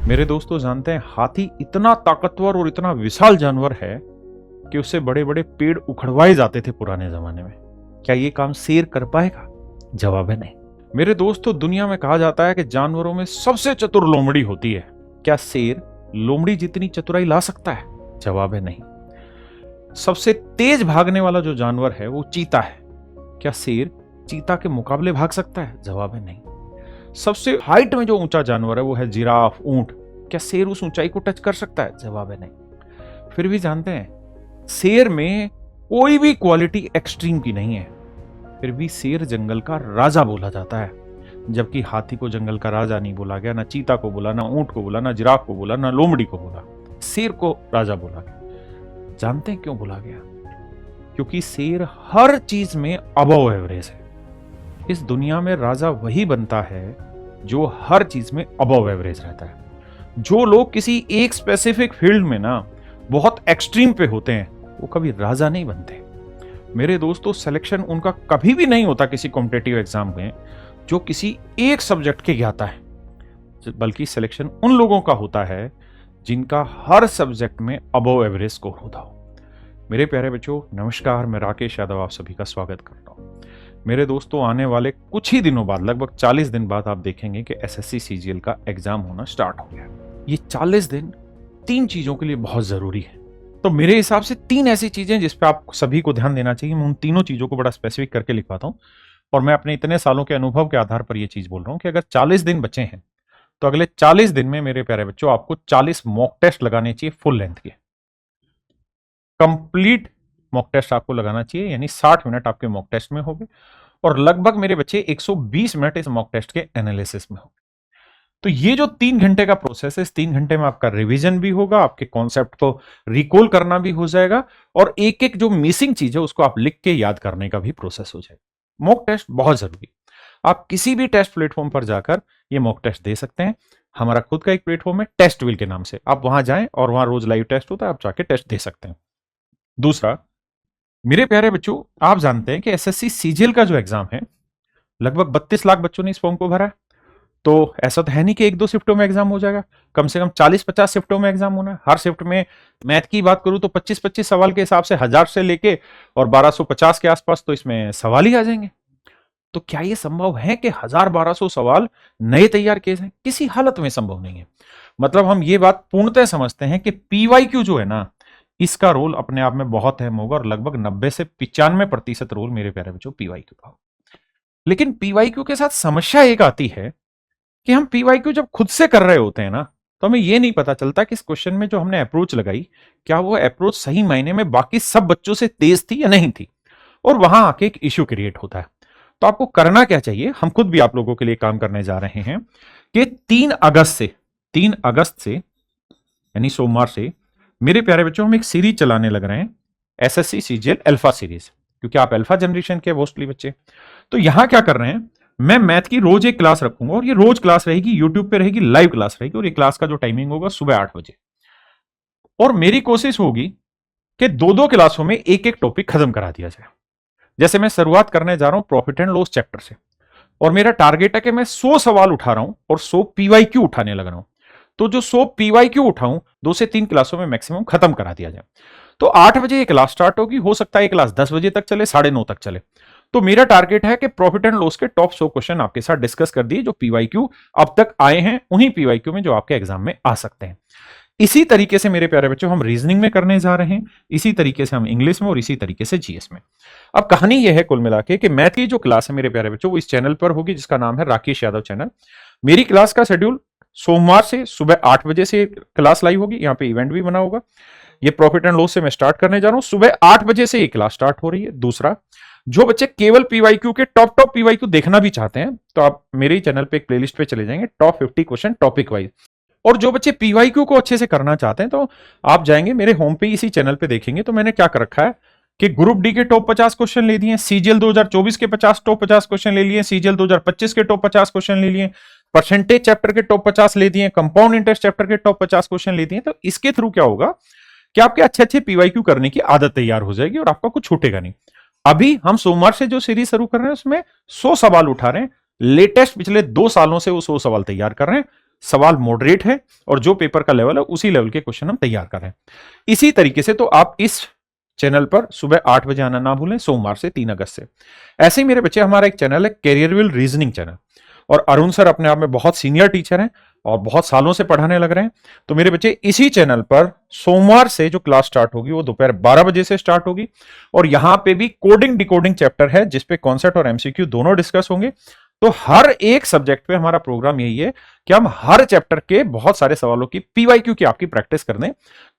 मेरे दोस्तों जानते हैं हाथी इतना ताकतवर और इतना विशाल जानवर है कि उससे बड़े बड़े पेड़ उखड़वाए जाते थे पुराने जमाने में। क्या ये काम शेर कर पाएगा? जवाब है नहीं। मेरे दोस्तों दुनिया में कहा जाता है कि जानवरों में सबसे चतुर लोमड़ी होती है। क्या शेर लोमड़ी जितनी चतुराई ला सकता है? जवाब है नहीं। सबसे तेज भागने वाला जो जानवर है वो चीता है। क्या शेर चीता के मुकाबले भाग सकता है? जवाब है नहीं। सबसे हाइट में जो ऊंचा जानवर है वो है जिराफ, ऊंट। क्या शेर उस ऊंचाई को टच कर सकता है? जवाब है नहीं। फिर भी जानते हैं शेर में कोई भी क्वालिटी एक्सट्रीम की नहीं है, फिर भी शेर जंगल का राजा बोला जाता है। जबकि हाथी को जंगल का राजा नहीं बोला गया, ना चीता को बोला, ना ऊंट को बोला, ना जिराफ को बोला, ना लोमड़ी को बोला, शेर को राजा बोला गया। जानते हैं क्यों बोला गया? क्योंकि शेर हर चीज में अबव एवरेज है। इस दुनिया में राजा वही बनता है जो हर चीज में अबव एवरेज रहता है। जो लोग किसी एक स्पेसिफिक फील्ड में ना बहुत एक्सट्रीम पे होते हैं वो कभी राजा नहीं बनते। मेरे दोस्तों सिलेक्शन उनका कभी भी नहीं होता किसी कॉम्पिटिटिव एग्जाम में जो किसी एक सब्जेक्ट के ज्ञाता है, बल्कि सिलेक्शन उन लोगों का होता है जिनका हर सब्जेक्ट में अबव एवरेज स्कोर होता हो। मेरे प्यारे बच्चों नमस्कार, मैं राकेश यादव आप सभी का स्वागत करता हूं। मेरे दोस्तों आने वाले कुछ ही दिनों बाद, लगभग 40 दिन बाद आप देखेंगे कि एसएससी सीजीएल का एग्जाम होना स्टार्ट हो गया। ये 40 दिन 3 चीजों के लिए बहुत जरूरी है। तो मेरे हिसाब से 3 ऐसी चीजें जिस पे आप सभी को ध्यान देना चाहिए। मैं उन तीनों चीजों को बड़ा स्पेसिफिक करके लिखवाता हूं और मैं अपने इतने सालों के अनुभव के आधार पर यह चीज बोल रहा हूं कि अगर 40 दिन बचे हैं तो अगले 40 दिन में मेरे प्यारे बच्चों आपको 40 मॉक टेस्ट लगाने चाहिए फुल लेंथ के। कंप्लीट मॉक टेस्ट आपको लगाना चाहिए, यानी 60 मिनट आपके मॉक टेस्ट में होंगे और लगभग मेरे बच्चे 120 मिनट इस मॉक टेस्ट के एनालिसिस में होंगे। तो ये जो 3 घंटे का प्रोसेस है, इस 3 घंटे में आपका रिवीजन भी होगा, आपके कॉन्सेप्ट को रिकॉल करना भी हो जाएगा और एक एक जो मिसिंग चीज है उसको आप लिख के याद करने का भी प्रोसेस हो जाएगा। मॉक टेस्ट बहुत जरूरी। आप किसी भी टेस्ट प्लेटफॉर्म पर जाकर ये मॉक टेस्ट दे सकते हैं। हमारा खुद का एक प्लेटफॉर्म है टेस्टविल के नाम से, आप वहां जाएं और वहां रोज लाइव टेस्ट होता है, आप जाके टेस्ट दे सकते हैं। दूसरा, मेरे प्यारे बच्चों आप जानते हैं कि एसएससी सीजीएल का जो एग्जाम है लगभग 32 लाख बच्चों ने इस फॉर्म को भरा है। तो ऐसा तो है नहीं कि 1-2 शिफ्टों में एग्जाम हो जाएगा, कम से कम 40-50 शिफ्टों में एग्जाम होना है। हर शिफ्ट में मैथ की बात करूं तो 25-25 सवाल के हिसाब से 1000 से लेके और 1250 के आसपास तो इसमें सवाल ही आ जाएंगे। तो क्या यह संभव है कि 1000-1200 सवाल नए तैयार किए जाएं? किसी हालत में संभव नहीं है। मतलब हम ये बात पूर्णतः समझते हैं कि पीवाईक्यू जो है ना, इसका रोल अपने आप में बहुत अहम होगा और लगभग 90 से 95% रोल मेरे प्यारे बच्चों पीवाईक्यू का। लेकिन पीवाईक्यू के साथ समस्या एक आती है कि हम पीवाईक्यू जब खुद से कर रहे होते हैं ना, तो हमें यह नहीं पता चलता कि इस क्वेश्चन में जो हमने अप्रोच लगाई क्या वो अप्रोच सही मायने में बाकी सब बच्चों से तेज थी या नहीं थी, और वहां आके एक इश्यू क्रिएट होता है। तो आपको करना क्या चाहिए, हम खुद भी आप लोगों के लिए काम करने जा रहे हैं कि 3 अगस्त से यानी सोमवार से मेरे प्यारे बच्चों हम एक सीरीज चलाने लग रहे हैं, एसएससी सीजीएल अल्फा सीरीज, क्योंकि आप अल्फा जनरेशन के मोस्टली बच्चे। तो यहां क्या कर रहे हैं, मैं मैथ की रोज एक क्लास रखूंगा और ये रोज क्लास रहेगी, यूट्यूब पे रहेगी, लाइव क्लास रहेगी और ये क्लास का जो टाइमिंग होगा सुबह 8 बजे। और मेरी कोशिश होगी कि 2-2 क्लासों में एक एक टॉपिक खत्म करा दिया जाए। जैसे मैं शुरुआत करने जा रहा हूं प्रॉफिट एंड लॉस चैप्टर से और मेरा टारगेट है कि मैं 100 सवाल उठा रहा हूं और 100 पीवाईक्यू उठाने लग रहा हूं। तो जो 100 पीवाईक्यू उठाऊं 2 से 3 क्लासों में मैक्सिमम खत्म करा दिया जाए। तो 8 बजे ये क्लास स्टार्ट होगी, हो सकता है ये क्लास 10 बजे तक चले, 9:30 तक चले। तो मेरा टारगेट है कि प्रॉफिट एंड लॉस के टॉप 100 क्वेश्चन आपके साथ डिस्कस कर दिए जो पीवाईक्यू अब तक आए हैं, उन्हीं पीवाईक्यू में जो आपके एग्जाम में आ सकते हैं। इसी तरीके से मेरे प्यारे बच्चों हम रीजनिंग में करने जा रहे हैं, इसी तरीके से हम इंग्लिश में और इसी तरीके से जीएस में। अब कहानी यह है कुल मिला के कि मैथ की जो क्लास है मेरे प्यारे बच्चों वो इस चैनल पर होगी जिसका नाम है राकेश यादव चैनल। मेरी क्लास का शेड्यूल सोमवार से सुबह 8 बजे से क्लास लाइव होगी, यहाँ पे इवेंट भी बना होगा। ये प्रॉफिट एंड लॉस से मैं स्टार्ट करने जा रहा हूं, सुबह 8 बजे से ये क्लास स्टार्ट हो रही है। दूसरा, जो बच्चे केवल पीवाईक्यू के टॉप पीवाईक्यू देखना भी चाहते हैं तो आप मेरे ही चैनल पे एक प्लेलिस्ट पे चले जाएंगे, टॉप 50 क्वेश्चन टॉपिक वाइज। और जो बच्चे पीवाईक्यू को अच्छे से करना चाहते हैं तो आप जाएंगे मेरे होम पे, इसी चैनल पे देखेंगे तो मैंने क्या कर रखा है कि ग्रुप डी के टॉप 50 क्वेश्चन ले दिए, सीजीएल 2024 के 50 टॉप 50 क्वेश्चन ले लिए, सीजीएल 2025 के टॉप 50 क्वेश्चन ले लिए, परसेंटेज चैप्टर के टॉप 50 ले दिए, कंपाउंड इंटरेस्ट चैप्टर के टॉप 50 क्वेश्चन ले दिए। तो इसके थ्रू क्या होगा कि आपके अच्छे पीवाईक्यू करने की आदत तैयार हो जाएगी और आपका कुछ छूटेगा नहीं। अभी हम सोमवार से जो सीरीज शुरू कर रहे हैं उसमें 100 सवाल उठा रहे हैं, लेटेस्ट पिछले 2 सालों से वो 100 सवाल तैयार कर रहे हैं। सवाल मॉडरेट है और जो पेपर का लेवल है उसी लेवल के क्वेश्चन हम तैयार कर रहे हैं। इसी तरीके से तो आप इस चैनल पर सुबह 8 बजे आना ना भूलें, सोमवार से 3 अगस्त से। ऐसे ही मेरे बच्चे हमारा एक चैनल है कैरियरविल रीजनिंग चैनल, और अरुण सर अपने आप में बहुत सीनियर टीचर हैं और बहुत सालों से पढ़ाने लग रहे हैं। तो मेरे बच्चे इसी चैनल पर सोमवार से जो क्लास स्टार्ट होगी वो दोपहर 12 बजे से स्टार्ट होगी, और यहां पे भी कोडिंग डिकोडिंग चैप्टर है जिसपे कॉन्सेप्ट और एमसीक्यू दोनों डिस्कस होंगे। तो हर एक सब्जेक्ट पे हमारा प्रोग्राम यही है कि हम हर चैप्टर के बहुत सारे सवालों की पीवाईक्यू की आपकी प्रैक्टिस कर दें,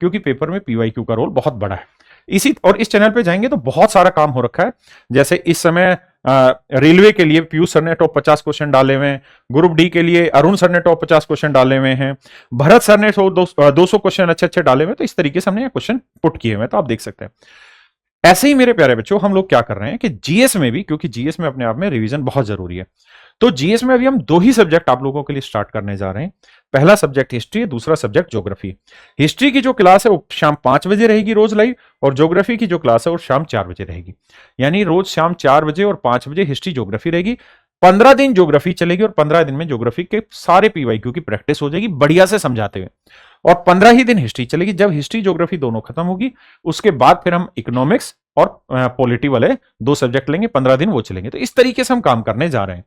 क्योंकि पेपर में पीवाईक्यू का रोल बहुत बड़ा है। इस चैनल पे जाएंगे तो बहुत सारा काम हो रखा है। जैसे इस समय रेलवे के लिए पीयूष सर ने टॉप 50 क्वेश्चन डाले हुए हैं, ग्रुप डी के लिए अरुण सर ने टॉप 50 क्वेश्चन डाले हुए हैं, भरत सर ने 200 क्वेश्चन अच्छे अच्छे डाले हुए हैं। तो इस तरीके से हमने ये क्वेश्चन पुट किए हुए हैं, तो आप देख सकते हैं। ऐसे ही मेरे प्यारे बच्चों हम लोग क्या कर रहे हैं कि जीएस में भी, क्योंकि जीएस में अपने आप में रिवीजन बहुत जरूरी है, तो जीएस में अभी हम 2 ही सब्जेक्ट आप लोगों के लिए स्टार्ट करने जा रहे हैं। पहला सब्जेक्ट हिस्ट्री है, दूसरा सब्जेक्ट ज्योग्राफी। हिस्ट्री की जो क्लास है वो शाम 5 बजे रहेगी रोज लाइव, और ज्योग्राफी की जो क्लास है वो शाम 4 बजे रहेगी। यानी रोज शाम 4 बजे और 5 बजे हिस्ट्री ज्योग्राफी रहेगी। 15 दिन ज्योग्राफी चलेगी और 15 दिन में ज्योग्राफी के सारे पीवाईक्यू की प्रैक्टिस हो जाएगी बढ़िया से समझाते हुए, और 15 ही दिन हिस्ट्री चलेगी। जब हिस्ट्री ज्योग्राफी दोनों खत्म होगी उसके बाद फिर हम इकोनॉमिक्स और पॉलिटी वाले 2 सब्जेक्ट लेंगे, 15 दिन वो चलेंगे। तो इस तरीके से हम काम करने जा रहे हैं।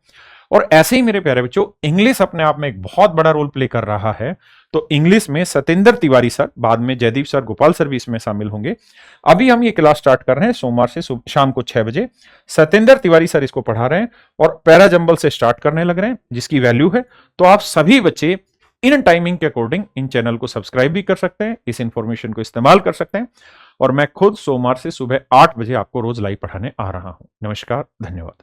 और ऐसे ही मेरे प्यारे बच्चों इंग्लिश अपने आप में एक बहुत बड़ा रोल प्ले कर रहा है। तो इंग्लिश में सतेंद्र तिवारी सर, बाद में जयदीप सर, गोपाल सर भी इसमें शामिल होंगे। अभी हम ये क्लास स्टार्ट कर रहे हैं सोमवार से शाम को 6 बजे। सतेंद्र तिवारी सर इसको पढ़ा रहे हैं और पैरा जंबल से स्टार्ट करने लग रहे हैं, जिसकी वैल्यू है। तो आप सभी बच्चे इन टाइमिंग के अकॉर्डिंग इन चैनल को सब्सक्राइब भी कर सकते हैं, इस इंफॉर्मेशन को इस्तेमाल कर सकते हैं। और मैं खुद सोमवार से सुबह 8 बजे आपको रोज लाइव पढ़ाने आ रहा हूं। नमस्कार, धन्यवाद।